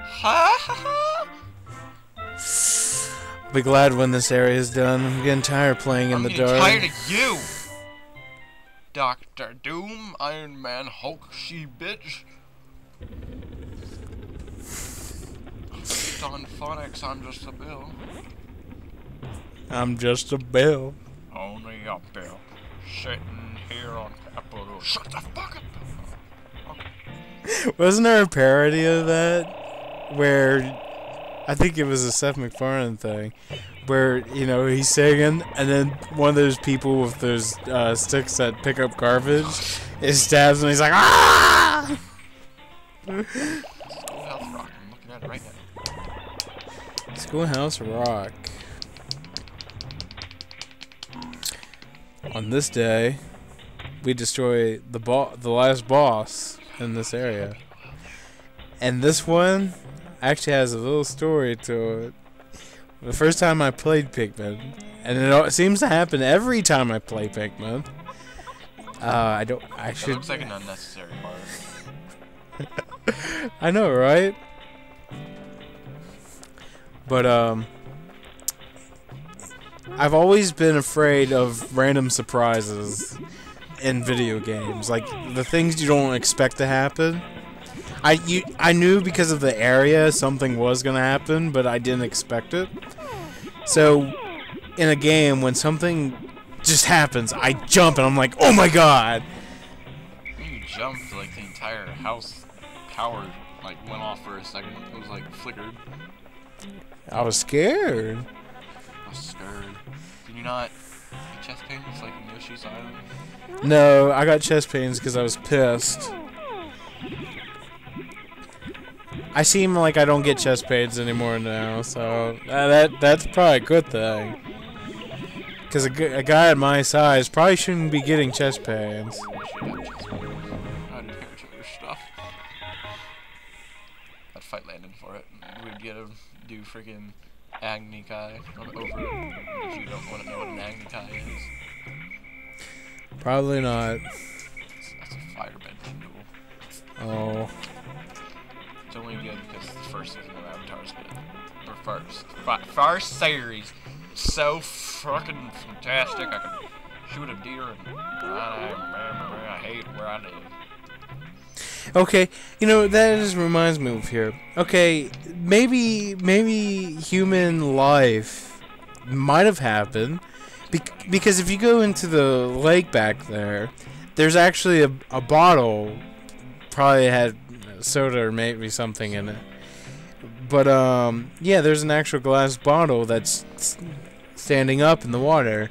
Ha ha ha! I'll be glad when this area is done. I'm getting tired playing in the dark. I'm getting tired of you! Dr. Doom, Iron Man, Hulk, she-bitch. On phonics, I'm just a bill. I'm just a bill. Only a bill. Sitting here on Capitol. Shut the fuck up! Okay. Wasn't there a parody of that? Where, I think it was a Seth MacFarlane thing. Where, you know, he's singing, and then one of those people with those sticks that pick up garbage, it stabs him, and he's like, ah! Schoolhouse Rock, I'm looking at it right now. Schoolhouse Rock. On this day, we destroy the last boss in this area. And this one actually has a little story to it. The first time I played Pikmin, and it seems to happen every time I play Pikmin. I should. It looks like an unnecessary part. I know, right? But I've always been afraid of random surprises in video games, like the things you don't expect to happen. I knew because of the area something was gonna happen, but I didn't expect it. So in a game, when something just happens, I jump and I'm like, oh my god! When you jumped, like the entire house power like went off for a second. It was like flickered. I was scared. I was scared. Did you not get chest pains like in Yoshi's Island? No, I got chest pains because I was pissed. I seem like I don't get chest pains anymore now, so that's probably a good thing. Because a guy at my size probably shouldn't be getting chest pains. I'd fight Landon for it. We'd get him do freaking Agni Kai over it. If you don't want to know what an Agni Kai is. Probably not. That's a firebending duel. Oh. It's only good because the first season of Avatar is good. Or first series. So fucking fantastic. I can shoot a deer and I hate where I live. Okay, you know, that just reminds me of here. Okay, maybe human life might have happened because if you go into the lake back there, there's actually a bottle, probably had soda or maybe something in it. But yeah, there's an actual glass bottle that's standing up in the water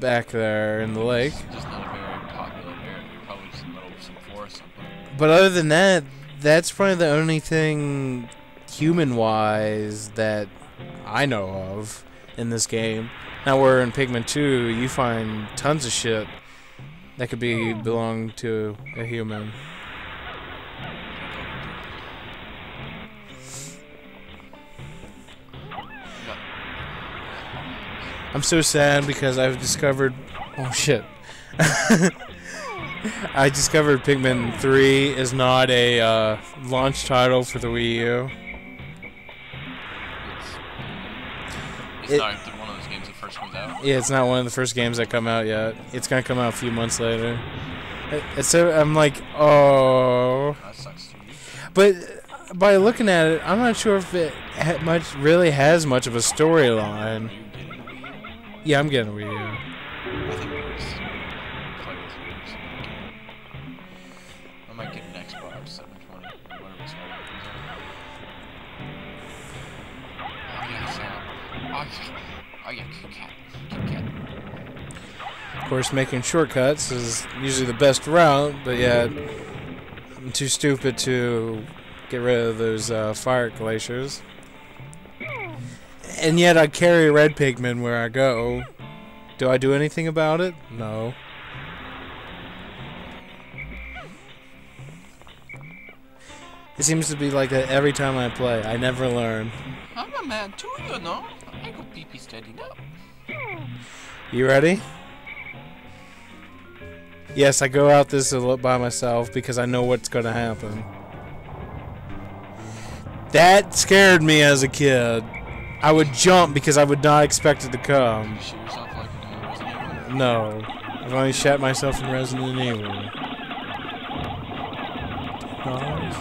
back there in the lake. Just not a very popular area. Probably just in the middle of some forest something. But other than that, that's probably the only thing human-wise that I know of in this game. Now we're in Pikmin 2, you find tons of shit that could belong to a human. I'm so sad because I've discovered... Oh, shit. I discovered Pikmin 3 is not a launch title for the Wii U. It's not one of those games that first comes out. Yeah, it's not one of the first games that come out yet. It's gonna come out a few months later. So I'm like, oh. That sucks to you. But by looking at it, I'm not sure if it really has much of a storyline. Yeah, I'm getting a Wii U. I think there's play with you. I might get an Xbox 720 or whatever it's called. Oh yeah, Sam. Oh yeah, Kit Kat. Of course, making shortcuts is usually the best route, but yeah, I'm too stupid to get rid of those fire glaciers. And yet I carry red Pikmin where I go. Do I do anything about it? No. It seems to be like that every time I play. I never learn. I'm a man too, you know. I go pee-pee steady now. You ready? Yes, I go out this by myself because I know what's going to happen. That scared me as a kid. I would jump because I would not expect it to come. Shoot yourself like you do in Resident Evil. No. I've only shot myself in Resident Evil. Nice.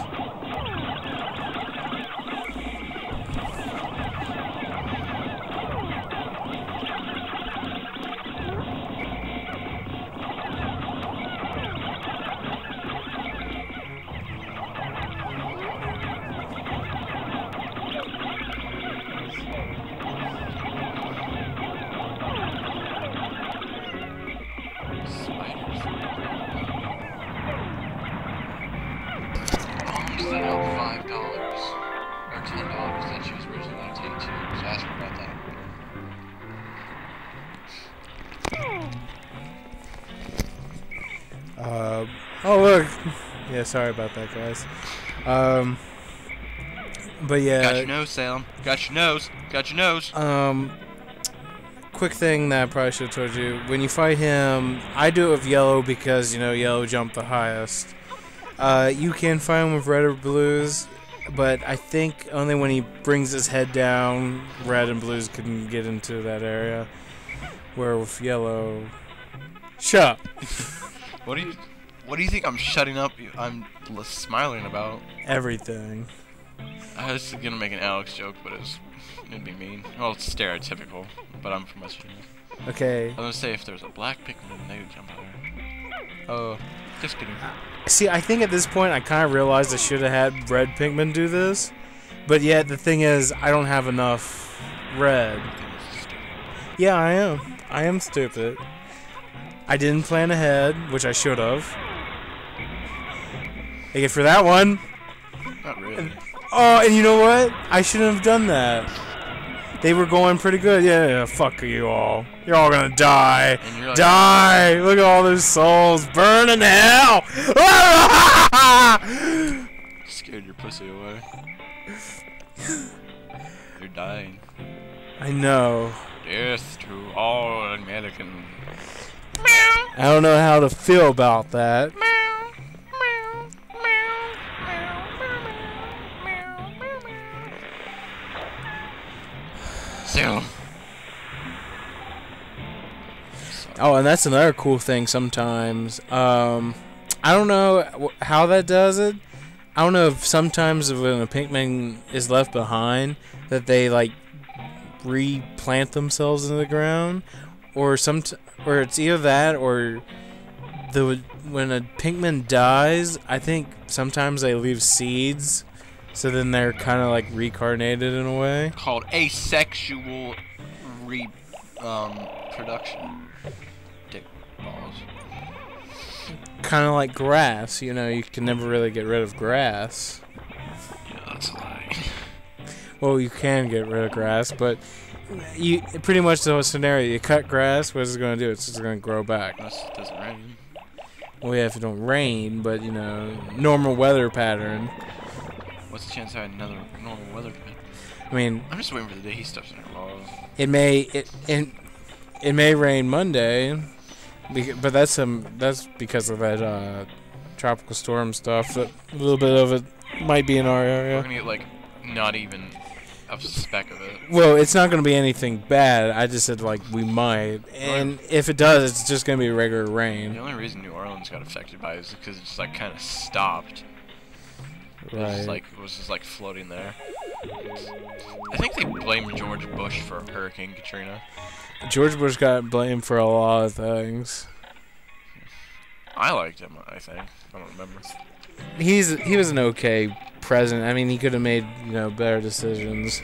Instead of $5 or $10 that she was originally going to take to. So ask her about that. Oh look. Yeah, sorry about that, guys. But yeah. Got your nose, Salem. Got your nose. Got your nose. Quick thing that I probably should have told you. When you fight him, I do it with yellow because, you know, yellow jumped the highest. You can fight him with red or blues, but I think only when he brings his head down, red and blues can get into that area. Where with yellow... Shut up! What do you think I'm shutting up? I'm smiling about? Everything. I was gonna make an Alex joke, but it'd be mean. Well, it's stereotypical, but I'm from West Virginia. Okay. I was gonna say if there's a black Pikmin, they would jump out there. Oh, just kidding. See, I think at this point I kind of realized I should have had red Pikmin do this, but yet the thing is, I don't have enough red. Yeah, I am. I am stupid. I didn't plan ahead, which I should have. I get for that one. Not really. Oh, and you know what? I shouldn't have done that. They were going pretty good. Yeah, fuck you all. You're all gonna die. Like, die! Look at all those souls burn in hell! Scared your pussy away. You're dying. I know. Death to all Americans. I don't know how to feel about that. Salem. Oh, and that's another cool thing sometimes. I don't know how that does it. I don't know if sometimes when a Pikmin is left behind that they like replant themselves in the ground, or or it's either that or when a Pikmin dies, I think sometimes they leave seeds, so then they're kind of like reincarnated in a way. Called asexual production. Dick balls. Kind of like grass, you know, you can never really get rid of grass. Yeah, that's a lie. Well, you can get rid of grass, but you pretty much the whole scenario, you cut grass, what is it going to do? It's just going to grow back. Unless it doesn't rain. Well, yeah, if it don't rain, but, you know, normal weather pattern. What's the chance I had another normal weather pattern? I mean, I'm just waiting for the day he stuffs in her balls. it may rain Monday, but that's because of that tropical storm stuff. That a little bit of it might be in our We're area. gonna get like not even a speck of it. Well, it's not going to be anything bad. I just said like we might, and if it does, it's just going to be regular rain. The only reason New Orleans got affected by it is because it just like kind of stopped. Right. It was just like floating there. I think they blamed George Bush for Hurricane Katrina. George Bush got blamed for a lot of things. I liked him, I think. I don't remember. He was an okay president. I mean, he could have made, you know, better decisions.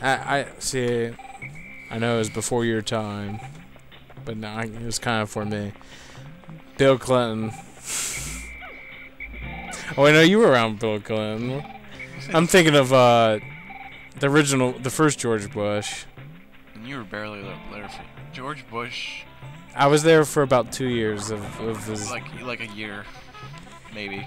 I see. I know it was before your time, but no, it was kind of for me. Bill Clinton. Oh, I know you were around Bill Clinton. I'm thinking of the first George Bush. And you were barely there for George Bush. I was there for about 2 years of his. Like a year, maybe.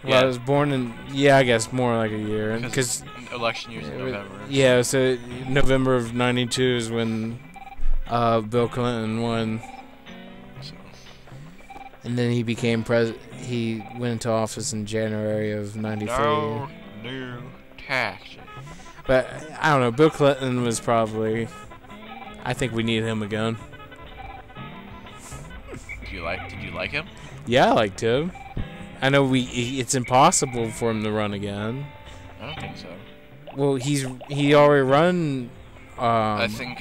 Well, Yeah. I was born in, I guess more like a year, because election years in November. yeah, so November of '92 is when Bill Clinton won, So, and then he became president. He went into office in January of '93. new tactic. But I don't know. Bill Clinton was probably. I think we need him again. Did you like him? Yeah, I liked him. I know it's impossible for him to run again. I don't think so. Well, he already run. I think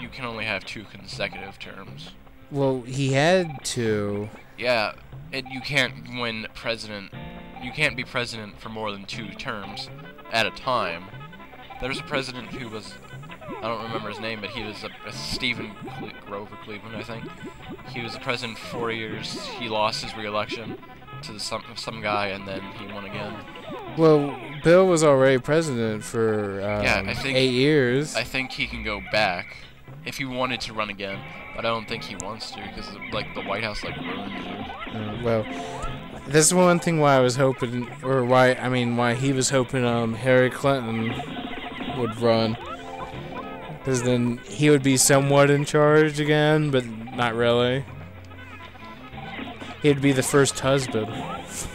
you can only have 2 consecutive terms. Well, he had to. Yeah, you can't win president. You can't be president for more than 2 terms at a time. There's a president who was, I don't remember his name, but he was a Stephen Grover Cleveland, I think. He was the president for 4 years. He lost his re-election to some guy, and then he won again. Well, Bill was already president for I think 8 years. I think he can go back if he wanted to run again, but I don't think he wants to because like the White House like ruins you. Well, this is one thing why I was hoping, or why he was hoping Hillary Clinton would run, because then he would be somewhat in charge again, but not really. He'd be the first husband. But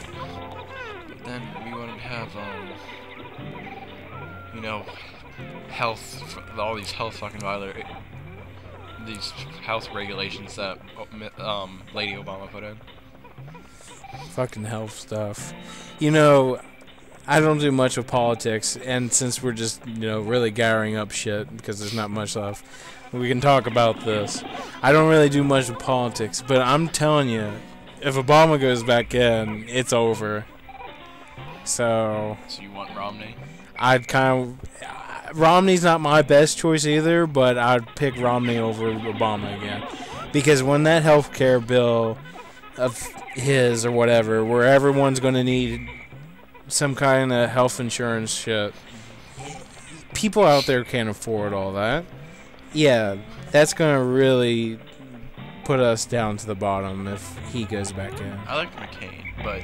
then we wouldn't have all these health these health regulations that Lady Obama put in. Fucking health stuff. You know, I don't do much of politics, and since we're just, really gathering up shit because there's not much left, we can talk about this. I don't really do much of politics, but I'm telling you, if Obama goes back in, it's over. So you want Romney? Romney's not my best choice either, but I'd pick Romney over Obama again. Because when that health care bill of his or whatever, where everyone's going to need some kind of health insurance shit, people out there can't afford all that. Yeah, that's going to really put us down to the bottom if he goes back in. I like McCain, but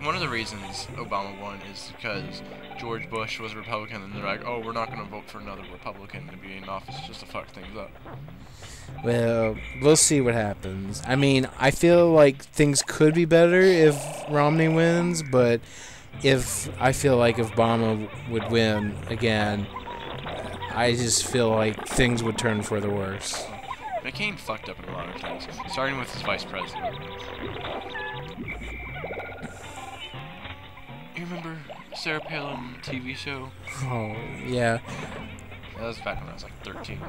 one of the reasons Obama won is because George Bush was a Republican, and they're like, oh, we're not going to vote for another Republican to be in office just to fuck things up. Well, we'll see what happens. I mean, I feel like things could be better if Romney wins, but I feel like if Obama would win again, I just feel like things would turn for the worse. McCain fucked up in a lot of things, starting with his vice president. You remember Sarah Palin TV show? Oh, yeah. That was back when I was like 13.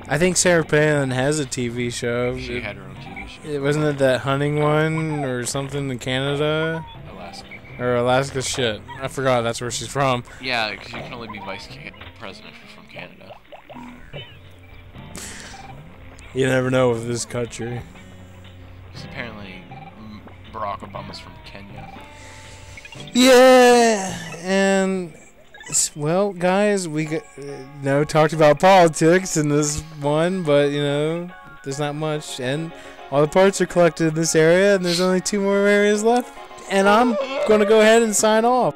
I think Sarah Palin has a TV show. She had her own TV show. Wasn't it that hunting one or something in Canada? Alaska. Or Alaska, shit. I forgot that's where she's from. Yeah, because you can only be vice president if you're from Canada. You never know with this country. Because apparently Barack Obama's from Kenya. Yeah, and well, guys, we talked about politics in this one, but there's not much, and all the parts are collected in this area, and there's only 2 more areas left, and I'm gonna go ahead and sign off.